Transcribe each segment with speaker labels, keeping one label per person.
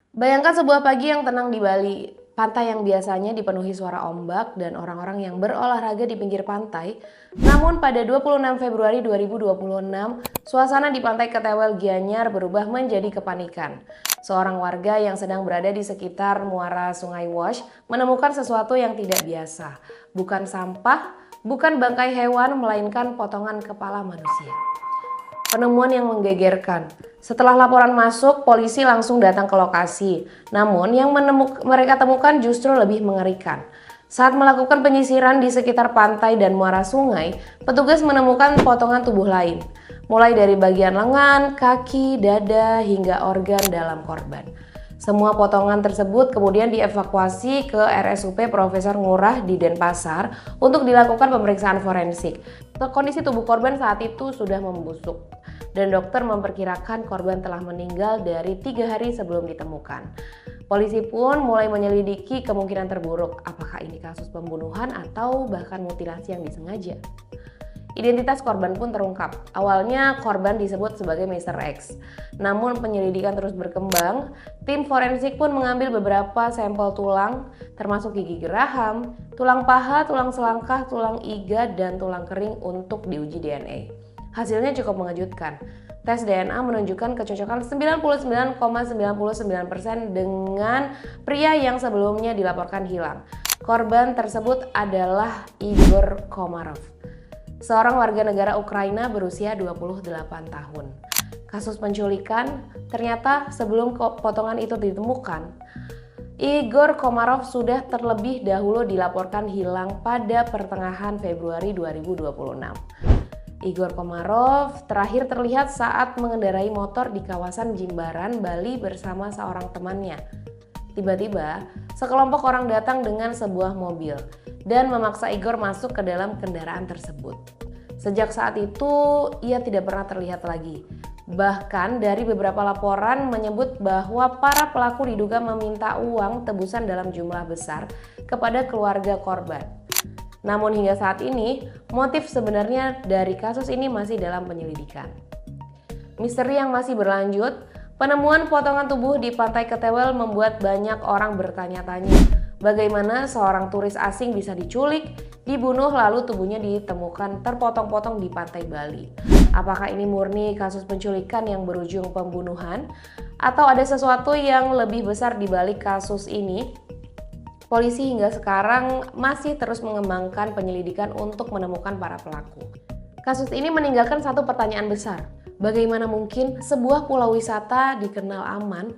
Speaker 1: Bayangkan sebuah pagi yang tenang di Bali. Pantai yang biasanya dipenuhi suara ombak dan orang-orang yang berolahraga di pinggir pantai. Namun pada 26 Februari 2026, suasana di pantai Ketewel Gianyar berubah menjadi kepanikan. Seorang warga yang sedang berada di sekitar muara Sungai Wash menemukan sesuatu yang tidak biasa. Bukan sampah, bukan bangkai hewan, melainkan potongan kepala manusia. Penemuan yang menggegerkan. Setelah laporan masuk, polisi langsung datang ke lokasi. Namun yang mereka temukan justru lebih mengerikan. Saat melakukan penyisiran di sekitar pantai dan muara sungai, petugas menemukan potongan tubuh lain. Mulai dari bagian lengan, kaki, dada, hingga organ dalam korban. Semua potongan tersebut kemudian dievakuasi ke RSUP Profesor Ngurah di Denpasar untuk dilakukan pemeriksaan forensik. Kondisi tubuh korban saat itu sudah membusuk dan dokter memperkirakan korban telah meninggal dari 3 hari sebelum ditemukan. Polisi pun mulai menyelidiki kemungkinan terburuk, apakah ini kasus pembunuhan atau bahkan mutilasi yang disengaja. Identitas korban pun terungkap. Awalnya korban disebut sebagai Mr. X. Namun penyelidikan terus berkembang, tim forensik pun mengambil beberapa sampel tulang, termasuk gigi geraham, tulang paha, tulang selangkah, tulang iga, dan tulang kering untuk diuji DNA. Hasilnya cukup mengejutkan. Tes DNA menunjukkan kecocokan 99,99% dengan pria yang sebelumnya dilaporkan hilang. Korban tersebut adalah Igor Komarov, seorang warga negara Ukraina berusia 28 tahun. Kasus penculikan ternyata sebelum potongan itu ditemukan, Igor Komarov sudah terlebih dahulu dilaporkan hilang pada pertengahan Februari 2026. Igor Komarov terakhir terlihat saat mengendarai motor di kawasan Jimbaran, Bali bersama seorang temannya. Tiba-tiba, sekelompok orang datang dengan sebuah mobil dan memaksa Igor masuk ke dalam kendaraan tersebut. Sejak saat itu, ia tidak pernah terlihat lagi. Bahkan dari beberapa laporan menyebut bahwa para pelaku diduga meminta uang tebusan dalam jumlah besar kepada keluarga korban. Namun hingga saat ini, motif sebenarnya dari kasus ini masih dalam penyelidikan. Misteri yang masih berlanjut, penemuan potongan tubuh di Pantai Ketewel membuat banyak orang bertanya-tanya, bagaimana seorang turis asing bisa diculik, dibunuh lalu tubuhnya ditemukan terpotong-potong di pantai Bali. Apakah ini murni kasus penculikan yang berujung pembunuhan? Atau ada sesuatu yang lebih besar di balik kasus ini? Polisi hingga sekarang masih terus mengembangkan penyelidikan untuk menemukan para pelaku. Kasus ini meninggalkan satu pertanyaan besar. Bagaimana mungkin sebuah pulau wisata dikenal aman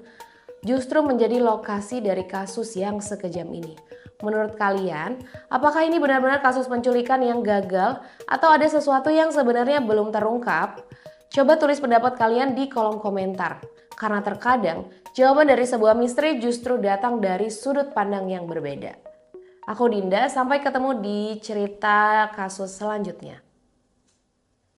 Speaker 1: justru menjadi lokasi dari kasus yang sekejam ini? Menurut kalian, apakah ini benar-benar kasus penculikan yang gagal atau ada sesuatu yang sebenarnya belum terungkap? Coba tulis pendapat kalian di kolom komentar. Karena terkadang jawaban dari sebuah misteri justru datang dari sudut pandang yang berbeda. Aku Dinda, sampai ketemu di cerita kasus selanjutnya.